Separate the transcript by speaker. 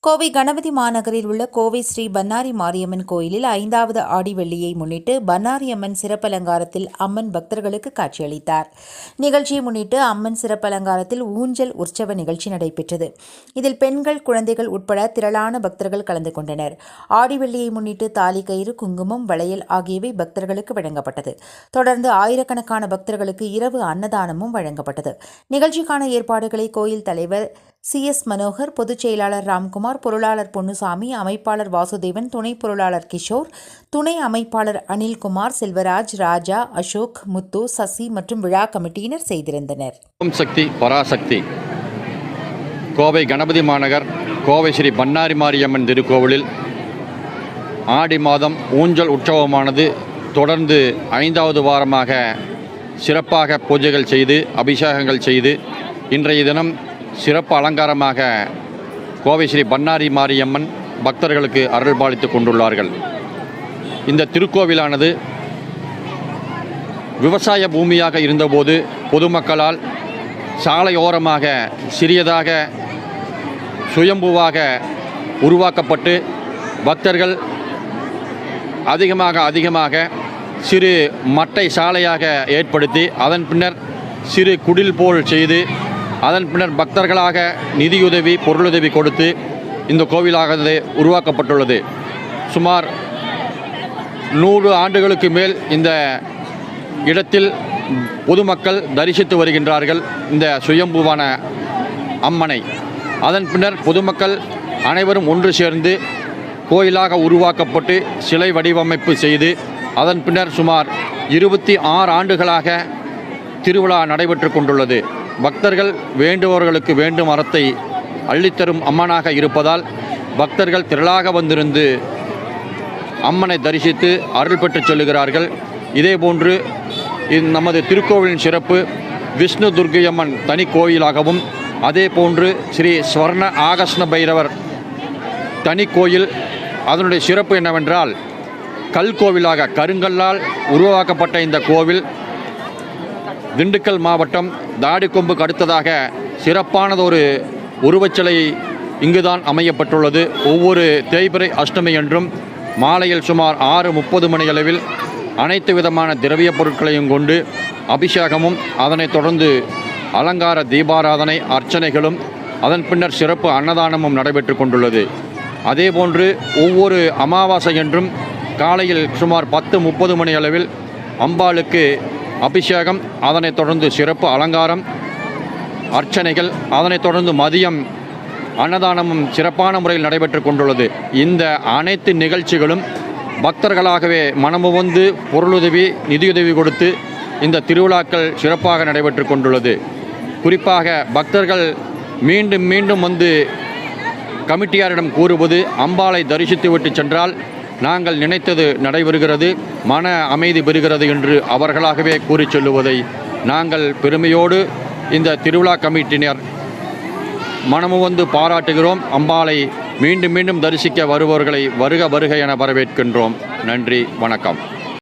Speaker 1: கோவை கணபதி மாநகரில் உள்ள கோவை ஸ்ரீ பன்னாரி மாரியம்மன் கோயிலில் 5வது ஆடி வெள்ளியை முன்னிட்டு பன்னாரி அம்மன் சிறப்பலங்காரத்தில் அம்மன் பக்தர்களுக்கு காட்சியளித்தார். நிகழ்ச்சியை முன்னிட்டு அம்மன் சிறப்பலங்காரத்தில் ஊஞ்சல் உற்சவ நிகழ்ச்சி நடைபெற்றது. இதில் பெண்கள், குழந்தைகள் உட்பட திரளான பக்தர்கள் கலந்து கொண்டனர். ஆடி வெள்ளியை முன்னிட்டு தாலி கயிறு, குங்குமம், வளையல் ஆகியவை பக்தர்களுக்கு வழங்கப்பட்டது. தொடர்ந்து ஆயிரக்கணக்கான பக்தர்களுக்கு இரவு அன்னதானமும் வழங்கப்பட்டது. நிகழ்ச்சிக்கான ஏற்பாடுகளை கோயில் தலைவர் CS மனோகர், பொதுச் செயலாளர் ராம்குமார், பொருளாளர் பொன்னுசாமி, அமைப்பாளர் வாசுதேவன், துணை பொருளாளர் கிஷோர், துணை அமைப்பாளர் அனில்குமார், செல்வராஜ், ராஜா, அசோக், முத்து, சசி மற்றும் விழா கமிட்டியினர் செய்திருந்தனர்.
Speaker 2: ஓம் சக்தி பராசக்தி. கோவை கணபதி மாநகர் கோவை ஸ்ரீ பன்னாரி மாரியம்மன் திருக்கோவிலில் ஆடி மாதம் ஊஞ்சல் உற்சவமானது தொடர்ந்து 5வது வாரமாக சிறப்பாக பூஜைகள் செய்து அபிஷேகங்கள் செய்து இன்றைய தினம் சிறப்பு அலங்காரமாக கோவை ஸ்ரீ பன்னாரி மாரியம்மன் பக்தர்களுக்கு அருள்பாலித்து கொண்டுள்ளார்கள். இந்த திருக்கோவிலானது விவசாய பூமியாக இருந்தபோது பொதுமக்களால் சாலையோரமாக சிறியதாக சுயம்புவாக உருவாக்கப்பட்டு பக்தர்கள் அதிகமாக சிறு மட்டை சாலையாக ஏற்படுத்தி அதன் பின்னர் சிறு குடில் போல் செய்து அதன் பின்னர் பக்தர்களாக நிதியுதவி, பொருளுதவி கொடுத்து இந்த கோவிலானது உருவாக்கப்பட்டுள்ளது. சுமார் 100 ஆண்டுகளுக்கு மேல் இந்த இடத்தில் பொதுமக்கள் தரிசித்து வருகின்றார்கள் இந்த சுயம்புவான அம்மனை. அதன் பின்னர் பொதுமக்கள் அனைவரும் ஒன்று சேர்ந்து கோயிலாக உருவாக்கப்பட்டு சிலை வடிவமைப்பு செய்து அதன் பின்னர் சுமார் 26 ஆண்டுகளாக திருவிழா நடைபெற்று கொண்டுள்ளது. பக்தர்கள் வேண்டுபவர்களுக்கு வேண்டும் வரத்தை அள்ளித்தரும் அம்மனாக இருப்பதால் பக்தர்கள் திரளாக வந்திருந்து அம்மனை தரிசித்து அருள் பெற்று செல்லுகிறார்கள். இதேபோன்று நமது திருக்கோவிலின் சிறப்பு விஷ்ணு துர்க்கையம்மன் தனி கோயிலாகவும், அதே போன்று ஸ்ரீ ஸ்வர்ண ஆகஸ்ன பைரவர் தனி கோயில். அதனுடைய சிறப்பு என்னவென்றால் கல்கோவிலாக கருங்கல்லால் உருவாக்கப்பட்ட இந்த கோவில் திண்டுக்கல் மாவட்டம் தாடிக்கொம்புக்கு அடுத்ததாக சிறப்பானதொரு உருவச்சிலை இங்குதான் அமையப்பட்டுள்ளது. ஒவ்வொரு தேய்பிறை அஷ்டமி என்றும் மாலையில் சுமார் 6:30 மணி அளவில் அனைத்து விதமான திரவிய பொருட்களையும் கொண்டு அபிஷேகமும், அதனைத் தொடர்ந்து அலங்கார தீபாராதனை, அர்ச்சனைகளும், அதன் பின்னர் சிறப்பு அன்னதானமும் நடைபெற்று கொண்டுள்ளது. அதேபோன்று ஒவ்வொரு அமாவாசை என்றும் காலையில் சுமார் 10:30 மணி அளவில் அம்பாளுக்கு அபிஷேகம், அதனைத் தொடர்ந்து சிறப்பு அலங்காரம், அர்ச்சனைகள், அதனைத் தொடர்ந்து மதியம் அன்னதானமும் சிறப்பான முறையில் நடைபெற்று கொண்டுள்ளது. இந்த அனைத்து நிகழ்ச்சிகளும் பக்தர்களாகவே மனமுவந்து பொருளுதவி, நிதியுதவி கொடுத்து இந்த திருவிழாக்கள் சிறப்பாக நடைபெற்று கொண்டுள்ளது. குறிப்பாக பக்தர்கள் மீண்டும் மீண்டும் வந்து கமிட்டியாரிடம் கூறுவது, அம்பாளை தரிசித்துவிட்டு சென்றால் நாங்கள் நினைத்தது நடைபெறுகிறது, மன அமைதி பெறுகிறது என்று அவர்களாகவே கூறி சொல்லுவதை நாங்கள் பெருமையோடு இந்த திருவிழா கமிட்டியினர் மனமுவந்து பாராட்டுகிறோம். அம்பாளை மீண்டும் மீண்டும் தரிசிக்க வருபவர்களை வருக வருக என வரவேற்கின்றோம். நன்றி, வணக்கம்.